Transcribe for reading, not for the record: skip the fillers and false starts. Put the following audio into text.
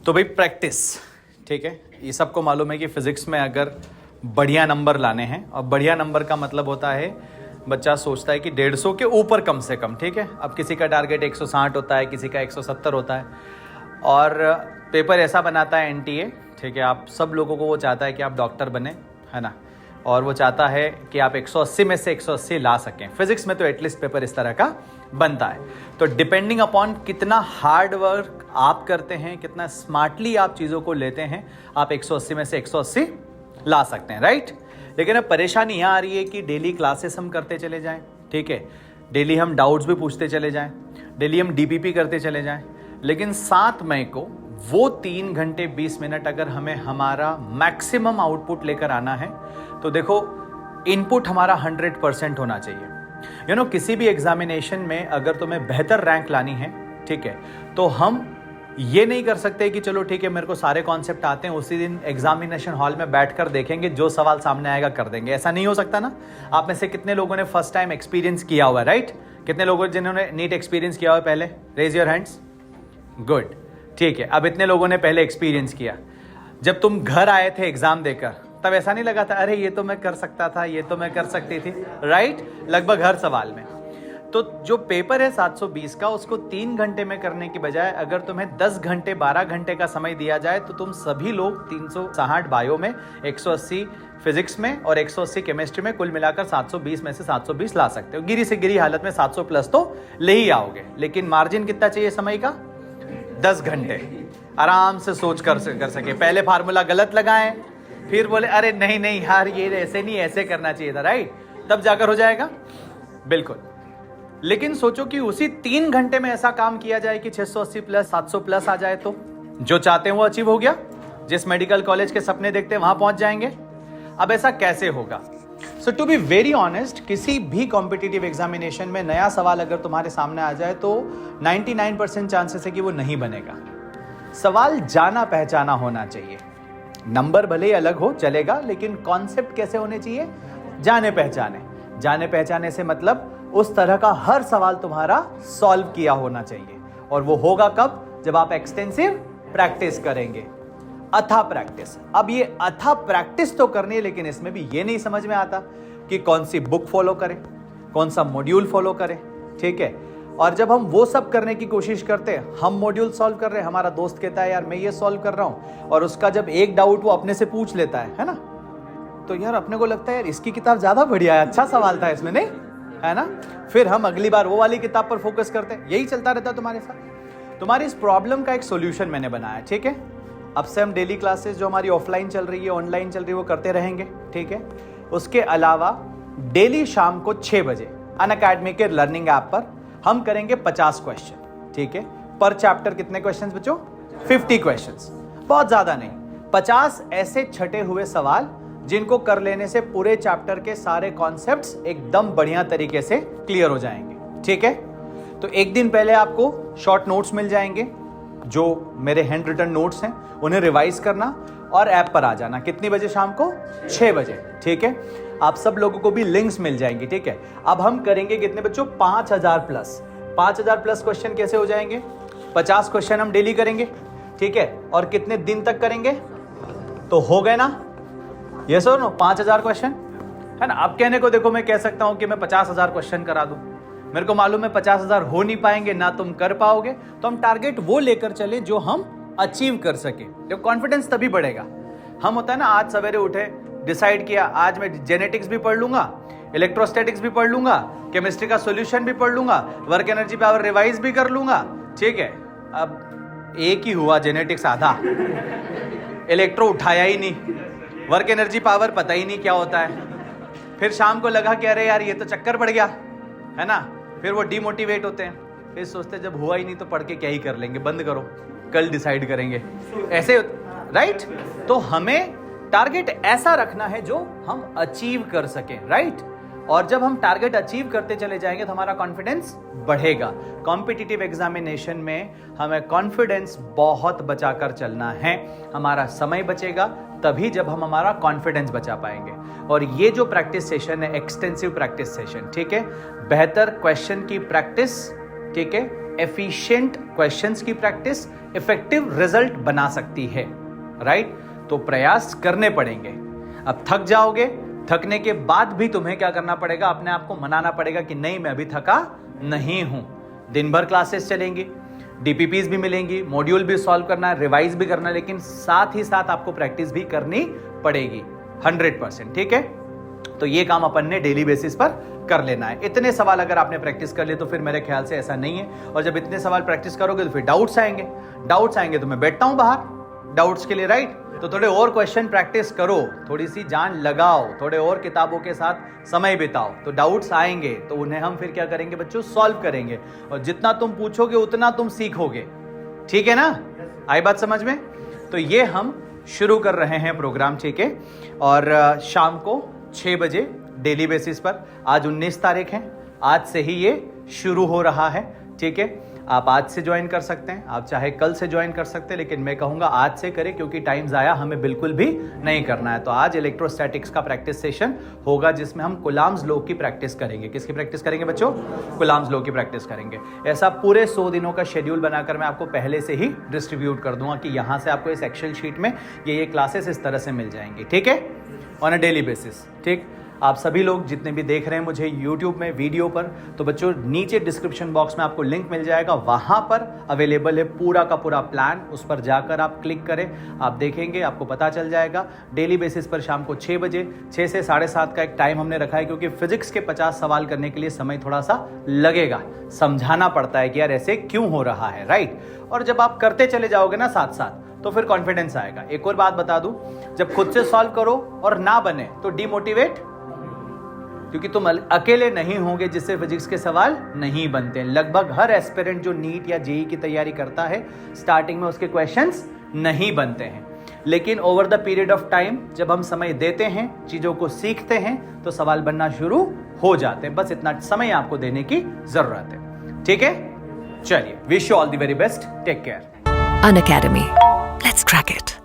तो भाई प्रैक्टिस, ठीक है। ये सबको मालूम है कि फिजिक्स में अगर बढ़िया नंबर लाने हैं, और बढ़िया नंबर का मतलब होता है बच्चा सोचता है कि 150 के ऊपर कम से कम, ठीक है। अब किसी का टारगेट 160 होता है, किसी का 170 होता है, और पेपर ऐसा बनाता है एनटीए, ठीक है। आप सब लोगों को वो चाहता है कि आप डॉक्टर बने, है ना, और वो चाहता है कि आप 180 में से 180 ला सकें। फिजिक्स में तो एटलीस्ट पेपर इस तरह का बनता है। तो डिपेंडिंग अपॉन कितना हार्ड वर्क आप करते हैं, कितना स्मार्टली आप चीज़ों को लेते हैं, आप 180 में से 180 ला सकते हैं, राइट। लेकिन अब परेशानी यहाँ आ रही है कि डेली क्लासेस हम करते चले जाएं, ठीक है, डेली हम डाउट्स भी पूछते चले जाएं, डेली हम डीपीपी करते चले जाएं, लेकिन 7 मई को वो 3 घंटे 20 मिनट अगर हमें हमारा मैक्सिमम आउटपुट लेकर आना है, तो देखो इनपुट हमारा 100% होना चाहिए। किसी भी एग्जामिनेशन में अगर तुम्हें बेहतर रैंक लानी है, ठीक है, तो हम ये नहीं कर सकते कि चलो ठीक है मेरे को सारे कॉन्सेप्ट आते हैं, उसी दिन एग्जामिनेशन हॉल में बैठकर देखेंगे, जो सवाल सामने आएगा कर देंगे। ऐसा नहीं हो सकता ना। आप में से कितने लोगों ने फर्स्ट टाइम एक्सपीरियंस किया हुआ है, राइट? कितने लोगों जिन्होंने नीट एक्सपीरियंस किया हुआ है पहले? Raise your hands. गुड, ठीक है। अब इतने लोगों ने पहले एक्सपीरियंस किया। जब तुम घर आए थे एग्जाम देकर, तब ऐसा नहीं लगा था अरे ये तो मैं कर सकता था, ये तो मैं कर सकती थी, राइट? लगभग हर सवाल में। तो जो पेपर है 720 का, उसको 3 घंटे में करने की बजाय अगर तुम्हें 10 घंटे 12 घंटे का समय दिया जाए, तो तुम सभी लोग 360 बायो में, 180 फिजिक्स में और 180 केमिस्ट्री में, कुल मिलाकर 720 में से 720 ला सकते हो। गिरी से गिरी हालत में 700 प्लस तो ले ही आओगे। लेकिन मार्जिन कितना चाहिए समय का? 10 घंटे आराम से सोच कर सके। पहले फार्मूला गलत लगाएं, फिर बोले अरे नहीं नहीं यार ये ऐसे नहीं, ऐसे करना चाहिए था, राइट? तब जाकर हो जाएगा, बिल्कुल। लेकिन सोचो कि उसी 3 घंटे में ऐसा काम किया जाए कि 680 प्लस 700 प्लस आ जाए, तो जो चाहते हैं वो अचीव हो गया। जिस मेडिकल कॉलेज के सपने देखते हैं वहां पहुंच जाएंगे। अब ऐसा कैसे होगा? सो टू बी वेरी ऑनेस्ट, किसी भी कॉम्पिटिटिव एग्जामिनेशन में नया सवाल अगर तुम्हारे सामने आ जाए तो 99% चांसेस है कि वो नहीं बनेगा। सवाल जाना पहचाना होना चाहिए। नंबर भले ही अलग हो चलेगा, लेकिन कॉन्सेप्ट कैसे होने चाहिए? जाने पहचाने। जाने पहचाने से मतलब उस तरह का हर सवाल तुम्हारा सॉल्व किया होना चाहिए। और वो होगा कब? जब आप एक्सटेंसिव प्रैक्टिस करेंगे, अथा प्रैक्टिस। अब ये अथा प्रैक्टिस तो करनी है, लेकिन इसमें भी ये नहीं समझ में आता कि कौन सी बुक फॉलो करें, कौन सा मॉड्यूल फॉलो करें, ठीक है। और जब हम वो सब करने की कोशिश करते हैं, हम मॉड्यूल सॉल्व कर रहे हैं, हमारा दोस्त कहता है यार मैं ये सॉल्व कर रहा हूं, और उसका जब एक डाउट वो अपने से पूछ लेता है ना, तो यार अपने को लगता है यार इसकी किताब ज्यादा बढ़िया है, अच्छा सवाल था इसमें, नहीं है ना? फिर हम अगली बार वो वाली किताब पर फोकस करते हैं। यही चलता रहता है तुम्हारे साथ। तुम्हारी इस प्रॉब्लम का एक सॉल्यूशन मैंने बनाया, ठीक है। अब से हम डेली क्लासेस जो हमारी ऑफलाइन चल रही है, ऑनलाइन चल रही है, वो करते रहेंगे, ठीक है। उसके अलावा डेली शाम को 6 बजे अनअकैडमी के लर्निंग ऐप पर हम करेंगे 50 क्वेश्चन, ठीक है। पर चैप्टर कितने क्वेश्चन बच्चों? 50 क्वेश्चन, बहुत ज्यादा नहीं। 50 ऐसे छटे हुए सवाल जिनको कर लेने से पूरे चैप्टर के सारे कॉन्सेप्ट्स एकदम बढ़िया तरीके से क्लियर हो जाएंगे, ठीक है। तो एक दिन पहले आपको शॉर्ट नोट्स मिल जाएंगे, जो मेरे हैंड रिटन नोट्स हैं, उन्हें रिवाइज करना और ऐप पर आ जाना। कितनी बजे? शाम को 6 बजे, ठीक है। आप सब लोगों को भी लिंक्स मिल जाएंगी, ठीक है। अब हम करेंगे कितने बच्चों? 5000 प्लस। 5000 प्लस क्वेश्चन कैसे हो जाएंगे? 50 क्वेश्चन हम डेली करेंगे, ठीक है। और कितने दिन तक करेंगे? तो हो गए ना? यस और नो? 5000 क्वेश्चन, है ना। अब कहने को देखो मैं कह सकता हूं कि मैं 50,000 क्वेश्चन करा दूं। मेरे को मालूम है 50,000 हो नहीं पाएंगे, ना तुम कर पाओगे, तो हम टारगेट वो लेकर चले जो हम अचीव कर सके। तो कॉन्फिडेंस तभी बढ़ेगा। हम होता है ना, आज सवेरे उठे, डिसाइड किया आज मैं जेनेटिक्स भी पढ़ लूंगा, इलेक्ट्रोस्टैटिक्स भी पढ़ लूंगा, केमिस्ट्री का सॉल्यूशन भी पढ़ लूंगा, वर्क एनर्जी पावर रिवाइज भी कर लूंगा, ठीक है। अब एक ही हुआ जेनेटिक्स आधा, इलेक्ट्रो उठाया ही नहीं, वर्क एनर्जी पावर पता ही नहीं क्या होता है। फिर शाम को लगा कि अरे यार ये तो चक्कर पड़ गया, है ना। फिर वो डिमोटिवेट होते हैं, फिर सोचते जब हुआ ही नहीं तो पढ़ के क्या ही कर लेंगे, बंद करो, कल डिसाइड करेंगे, ऐसे, राइट। तो हमें टारगेट ऐसा रखना है जो हम अचीव कर सकें, राइट। और जब हम टारगेट अचीव करते चले जाएंगे तो हमारा कॉन्फिडेंस बढ़ेगा। कॉम्पिटिटिव एग्जामिनेशन में हमें कॉन्फिडेंस बहुत बचाकर चलना है। हमारा समय बचेगा तभी जब हम हमारा कॉन्फिडेंस बचा पाएंगे। और ये जो प्रैक्टिस सेशन है, एक्सटेंसिव प्रैक्टिस सेशन, ठीक है, बेहतर क्वेश्चन की प्रैक्टिस, ठीक है, एफिशिएंट क्वेश्चंस की प्रैक्टिस इफेक्टिव रिजल्ट बना सकती है, राइट? तो प्रयास करने पड़ेंगे। अब थक जाओगे, थकने के बाद भी तुम्हें क्या करना पड़ेगा? अपने आप को मनाना पड़ेगा कि नहीं, मैं अभी थका नहीं हूं। दिन भर क्लासेस चलेंगी, डीपीपीज भी मिलेंगी, मॉड्यूल भी सॉल्व करना है, रिवाइज भी करना है, लेकिन साथ ही साथ आपको प्रैक्टिस भी करनी पड़ेगी 100%, ठीक है? तो ये काम अपन ने डेली बेसिस पर कर लेना है। इतने सवाल अगर आपने प्रैक्टिस कर लिए तो फिर मेरे ख्याल से ऐसा नहीं है। और जब इतने सवाल प्रैक्टिस करोगे तो फिर डाउट्स आएंगे तो मैं बैठता हूं बाहर डाउट्स के लिए, राइट? तो थोड़े और क्वेश्चन प्रैक्टिस करो, थोड़ी सी जान लगाओ, थोड़े और किताबों के साथ समय बिताओ, तो डाउट्स आएंगे तो उन्हें हम फिर क्या करेंगे बच्चों? सॉल्व करेंगे। और जितना तुम पूछोगे उतना तुम सीखोगे, ठीक है ना? आई बात समझ में? तो ये हम शुरू कर रहे हैं प्रोग्राम, ठीक है? और शाम को 6 बजे डेली बेसिस पर। आज 19 तारीख है, आज से ही ये शुरू हो रहा है, ठीक है? आप आज से ज्वाइन कर सकते हैं, आप चाहे कल से ज्वाइन कर सकते हैं, लेकिन मैं कहूंगा आज से करें, क्योंकि टाइम ज़ाया हमें बिल्कुल भी नहीं करना है। तो आज इलेक्ट्रोस्टैटिक्स का प्रैक्टिस सेशन होगा, जिसमें हम कुलाम्स लॉ की प्रैक्टिस करेंगे। किसकी प्रैक्टिस करेंगे बच्चों? कुलाम्स लॉ की प्रैक्टिस करेंगे। ऐसा पूरे 100 दिनों का शेड्यूल बनाकर मैं आपको पहले से ही डिस्ट्रीब्यूट कर दूंगा कि यहां से आपको इस एक्सेल शीट में ये क्लासेस इस तरह से मिल जाएंगी, ठीक है? ऑन अ डेली बेसिस, ठीक? आप सभी लोग जितने भी देख रहे हैं मुझे YouTube में वीडियो पर, तो बच्चों नीचे डिस्क्रिप्शन बॉक्स में आपको लिंक मिल जाएगा, वहां पर अवेलेबल है पूरा का पूरा प्लान। उस पर जाकर आप क्लिक करें, आप देखेंगे, आपको पता चल जाएगा। डेली बेसिस पर शाम को 6 बजे, 6 से 7:30 का एक टाइम हमने रखा है, क्योंकि फिजिक्स के 50 सवाल करने के लिए समय थोड़ा सा लगेगा, समझाना पड़ता है कि यार ऐसे क्यों हो रहा है, राइट? और जब आप करते चले जाओगे ना साथ साथ, तो फिर कॉन्फिडेंस आएगा। एक और बात बता दूं, जब खुद से सॉल्व करो और ना बने तो डिमोटिवेट, क्योंकि तुम अकेले नहीं होंगे जिससे फिजिक्स के सवाल नहीं बनते। लगभग हर एस्पिरेंट जो नीट या जेईई की तैयारी करता है, स्टार्टिंग में उसके क्वेश्चंस नहीं बनते हैं, लेकिन over the period of time जब हम समय देते हैं, चीजों को सीखते हैं, तो सवाल बनना शुरू हो जाते हैं। बस इतना समय आपको देने की जरूरत है, ठीक है? चलिए, wish you all the very best, take care. Unacademy. Let's crack it.